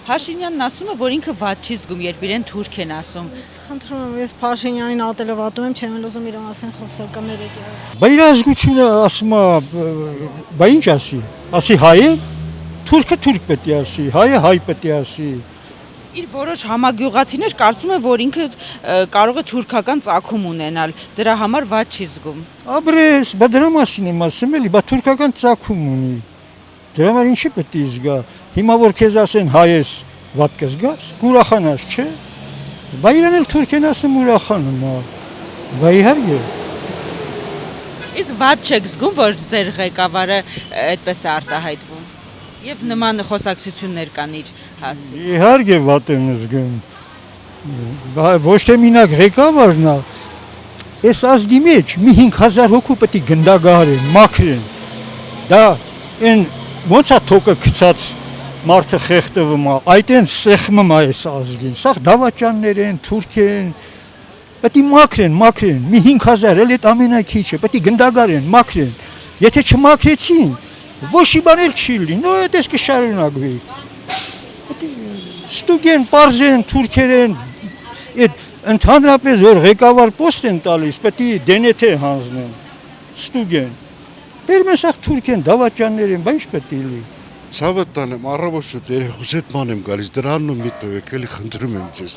Փաշինյանն ասում է, որ ինքը վատ չի զգում, երբ իրեն թուրք են ասում։ Խնդրում եմ, ես Փաշինյանին ատելավատում եմ, չեմ ուզում իր մասին խոսել կամ երեկի։ Բա իր ազգությունը ասում է, բա ինչ ասի։ Ասի հայ է, թուրքը թուրք պետք է ասի, հայը հայ պետք է ասի։ Իր որոշ համագյուղացիներ կարծում են, որ ինքը կարող է թուրքական ծագում ունենալ, դրա համար վատ չի զգում։ Աբրես, բա դրա մասին եմ ասում էլի, բա թուրքական ծագում ունի։ Դրա համար ինչի պետք է զգա։ Հիմա որ քեզ ասեն հայ ես, վատ կզգաս, ուրախանաս, չէ։ Բա իրեն էլ թուրք են ասում ուրախանում է։ Բա իհարկե։ Իսկ վատ չեք զգում, որ ձեր ղեկավարը այդպես է արտահայտվում։ Եվ նման խոսակցություններ կան իր հասցի։ Իհարկե վատ եմ զգում։ Բա ոչ թե մինակ ղեկավարն է, այս ազգի մեջ մի 5000 հոգու պետք է գնդագարեն, մաքրեն։ Դա այն ոնց է թոկը գցած մարդը խեղտվում է, այդ են սեղմում է այս ազգին։ Սա դավաճաններ են, թուրք են։ Պետք է մաքրեն, մի 5000 էլ այդ ամենաքիչը, պետք է գնդագարեն, մաքրեն։ Եթե չմաքրեցին, ոչ մի բան էլ չի լինի, նո այդպես կշարունակվի։ Ստուգեն, պարզեն, թուրքերեն, այդ ընդհանրապես որ ղեկավար պոստ են տալիս, պետք է դենեթե հանձնեն, ստուգեն։ Բերում են թուրք են, դավաճաններ են, բա ինչ պետք է լինի։ Ցավը տանեմ, առավոտ շուտ երեխուս հետ ման եմ գալիս, դրանն մի տվեք, էլի խնդրում եմ ձեզ։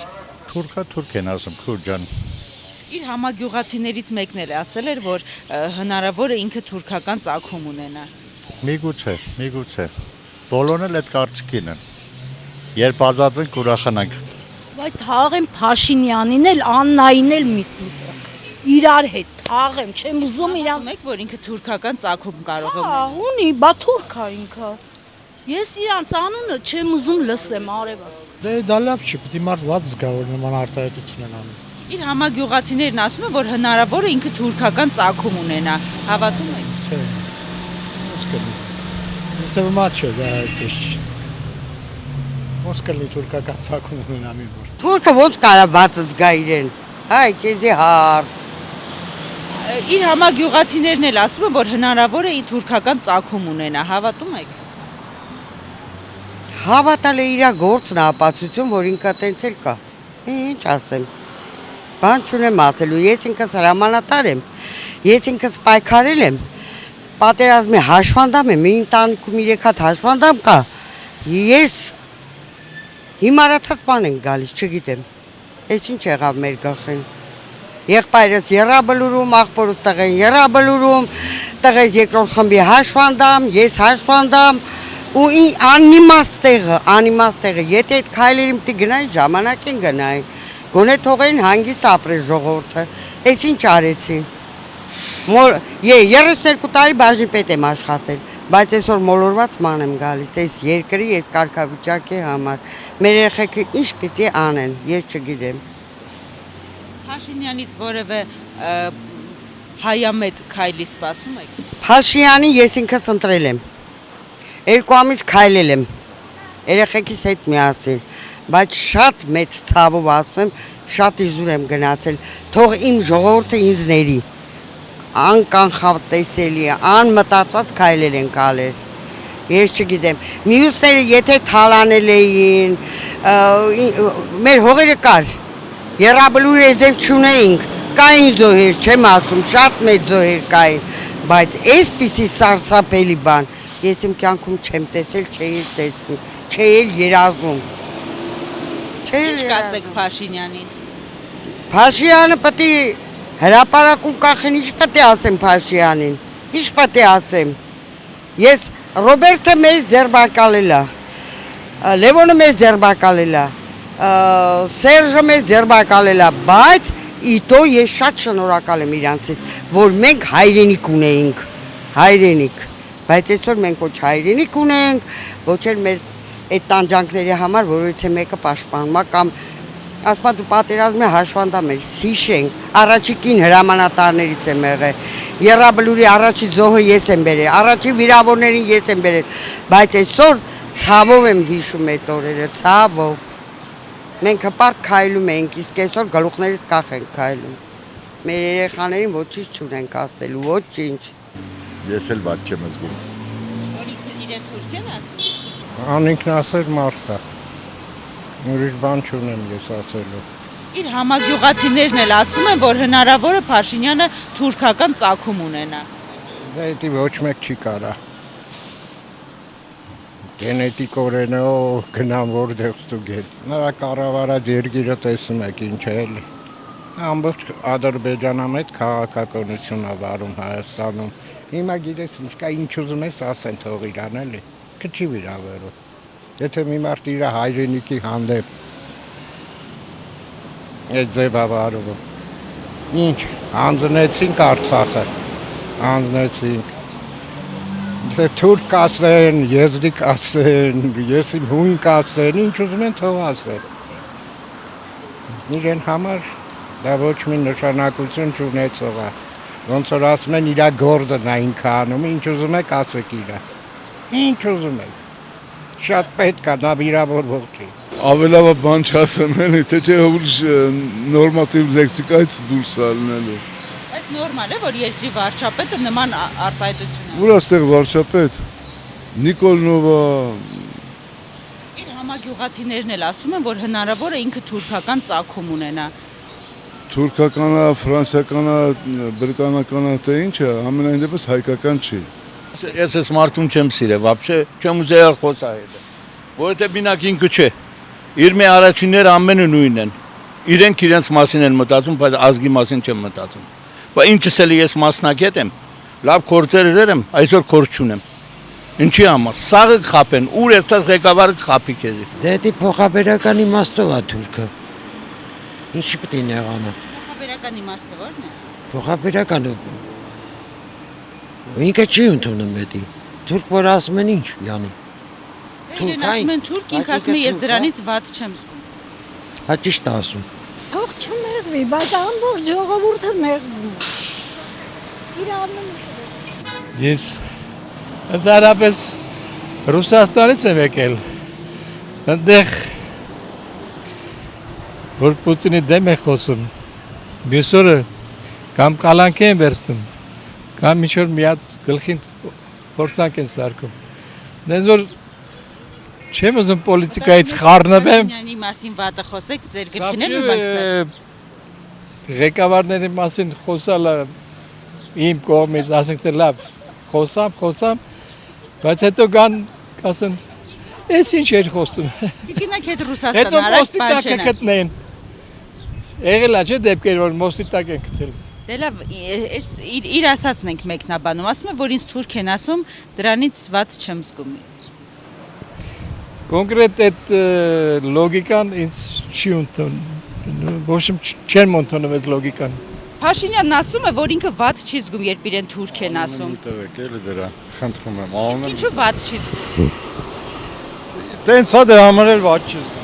Թուրքա թուրք են ասում, քուր ջան։ Իր համագյուղացիներից մեկն էլ ասել էր, որ հնարավոր է ինքը թուրքական ծագում ունենա։ Միգուցե։ Բոլորն էլ այդ կարծիքին են։ Երբ ազատվենք ուրախանանք։ Բայց թաղեմ Փաշինյանին էլ, Աննային էլ միտեղ։ Իրար հետ թաղեմ, չեմ ուզում իրան։ Մեկ որ ինքը թուրքական ծագում կարող է ունենալ։ Ունի, բա թուրք է ինքը։ Ես իրանց անունը չեմ ուզում լսեմ, արևս։ Դե դա լավ չի, պետք է մարդ ված զգա, որ նման արտահայտություն են անում։ Իր համագյուղացիներն ասում են, որ հնարավոր է ինքը թուրքական ծագում ունենա։ Հավատում եք։ Չէ։ Ոնց կլինի։ Ես թվում է չէ, դա այդպես չի։ Ոնց կլինի թուրքական ծագում ունենա մի որ։ Թուրքը ոնց կարա ված զգա իրեն։ Հայ, քեզի հարց։ Իր համագյուղացիներն էլ ասում են, որ հնարավոր է թուրքական ծագում ունենա։ Հավատում եք։ Հավատալ է իր գործն ապացույցություն, որ ինքը տենց էլ կա։ Ինչ ասեմ։ Բան չունեմ ասելու, ես ինքս հրամանատար եմ, ես ինքս պայքարել եմ, պատերազմի հաշվանդամ եմ, մի ընտանիքում 3 հատ հաշվանդամ կա, ես հիմարացած բան ենք գալիս, չգիտեմ, ես ինչ եղավ մեր գլխին, եղբայրս եռաբլուրում, աղբորս տղեն եռաբլուրում, տղես երկրորդ խմբի հաշվանդամ, ես հաշվանդամ, ու անիմաստ տեղը, եթե այդ քայլերին պիտի գնային, ժամանակ են գնային, գոնե թողային հանգիստ ապրել ժողովուրդը, ես ինչ արեցին, 32 տարի բաժնիպետ եմ աշխատել, բայց այսօր մոլորված ման եմ գալիս, այս երկրի, այս կարգավիճակի համար, մեր երեխեքը ինչ պիտի անեն, ես չգիտեմ։ Փաշինյանից որևէ հայամետ քայլի սպասում եք։ Փաշինյանին ես ինքս ընտրել եմ, 2 ամիս քայլել եմ, երեխեքիս հետ միասին, բայց շատ մեծ ցավով ասում եմ, շատ իզուր եմ գնացել, թող իմ ժողովուրդը ինձ ների, անկանխատեսելի, անմտածված քայլել են կալել, ես չգիտեմ, մյուսները եթե թալանել էին, մեր հողերը կար, եռաբլուրը եզև չունեինք, կային զոհեր, չեմ ասում, շատ մեծ զոհեր կային, բայց այսպիսի սարսափելի բան, ես իմ կյանքում չեմ տեսել, չէի տեսնի, չէի երազում։ Ինչ կասեք Փաշինյանին։ Փաշինյանը պետք է հրապարակում կախեն, ինչ պետք է ասեմ Փաշինյանին, ինչ պետք է ասեմ։ Ես Ռոբերտը մեզ ձերբակալել է, Լևոնը մեզ ձերբակալել է, Սերժը մեզ ձերբակալել է, բայց իտո ես շատ շնորհակալ եմ իրանցից, որ մենք հայրենիք ունեինք, հայրենիք, բայց այսօր մենք ոչ հայրենիք ունենք, ոչ էլ մեր այդ տանջանքների համար, որից է մեկը պաշտպանում է կամ ասма դու պատերազմի հաշվանդամ էր, Սիշենք, առաջի կին հրամանատարներից եմ եղել, Եռաբլուրի առաջի զոհը ես եմ բերել, առաջի վիրավորներին ես եմ բերել, բայց այսօր ցավով եմ հիշում այդ օրերը, ցավով։ Մենք հպարտ քայլում ենք, իսկ այսօր գլուխներից կախ ենք քայլում։ Մեր երեխաներին ոչինչ չունենք ասելու, ոչինչ։ Ես էլ ված չեմ զգում։ Որ իրեն թուրք են ասում։ Անինքն ասել մարդ է։ Ուրիշ բան չունեմ ես ասելու։ Իր համագյուղացիներն էլ ասում են, որ հնարավոր է Փաշինյանը թուրքական ծագում ունենա։ Դա էդի ոչ մեկ չի կարա։ Գենետիկորեն գնամ որտեղ ստուգել։ Նրա կառավարած երկիրը տեսում եք ինչ է էլի։ Ամբողջ Ադրբեջանում այդ քաղաքականություն է վարում Հայաստանում։ Հիմա գիտես ինչ կա, ինչ ուզում ես ասեն թող իրան էլի։ Քչի վիրավորում։ Եթե մի մարդ իր հայրենիքի հանդեպ այդ ձևավարումը։ Ինչ, հանձնեցինք Արցախը։ Հանձնեցինք։ Թե թուրք ասեն, եզդիկ ասեն, ես իմ հույն ասեն, ինչ ուզում են թող ասեն։ Իրեն համար դա ոչ մի նշանակություն չունեցող է։ Ոնց որ ասում են իր գործն է ինքը անում, ինչ ուզում եք ասեք իրա։ Ինչ ուզում եք։ Շատ պետք է նա վիրավորվող չի։ Ավելավա բան չասեմ էլի, թե չէ ուրիշ նորմատիվ լեքսիկայից դուրս ալնելու։ Այս նորմալ է, որ երկրի վարչապետը նման արտահայտություն ունի։ Ուր աստեղ վարչապետ Նիկոլնովա Իր համագյուղացիներն էլ ասում են, որ հնարավոր է ինքը թուրքական ծագում ունենա։ թուրքականա, ֆրանսիականա, բրիտանականա, թե ինչ է, ամենայն դեպս հայկական չի։ Ես այս մարդուն չեմ սիրել, вообще չեմ ուզել խոսալ։ Որովհետև մինակ ինքը չէ։ Իր մի առաջինները ամենը նույնն են։ Իրենք իրենց մասին են մտածում, բայց ազգի մասին չեն մտածում։ Բայց ինչս էլի ես մասնակետ եմ, լավ գործեր եմ, այսօր գործ չունեմ։ Ինչի համար։ Սաղը խապեն, ուր երթած ղեկավարը խապի քեզի։ Դե դի փոխաբերական իմաստով է թուրքը։ Ինչ պետք է նեղանա։ Փոխաբերական իմաստը ո՞րն է։ Փոխաբերականը ինքը չի ընդունում դա։ Թուրք որ ասում են ինչ, յանի։ Իրեն ասում են թուրք, ինքը ասում է ես դրանից վատ չեմ զգում։ Հա ճիշտ է ասում։ Թող չմեղվի, բայց ամբողջ ժողովուրդը մեղվում է։ Իր անունը Ես ընդհանրապես Ռուսաստանից եմ եկել։ Այնտեղ որ Պուտինի դեմ է խոսում, մյուս օրը կամ կալանք են վերցնում, կամ ինչ-որ մի հատ գլխին փորձանք են սարքում։ Դες որ չեմ ուզում պոլիտիկայից խառնվեմ։ Փաշինյանի մասին վատը խոսեք, ձեր գրքին էլ մաքսել։ Ղեկավարների մասին խոսալը իմ կողմից, ասենք թե լավ, խոսամ, բայց հետո կան ասեն, ես ինչ էր խոսում։ Գնանք հետ Ռուսաստան արագ բան չեն ասում։ Եղել է չէ դեպքեր, որ մոստիտակ են գտել։ Դե լավ, այս իր ասածն ենք մեկնաբանում, ասում է, որ ինձ թուրք են ասում, դրանից վատ չեմ զգում։ Կոնկրետ այդ լոգիկան ինձ չի ընդունում, ոչ չեմ ընդունում այդ լոգիկան։ Փաշինյանն ասում է, որ ինքը վատ չի զգում, երբ իրեն թուրք են ասում։ Տվեք էլի դրա, խնդրում եմ, Իսկ ինչու վատ չի զգում։ Տենց է դե համարել վատ չի զգում։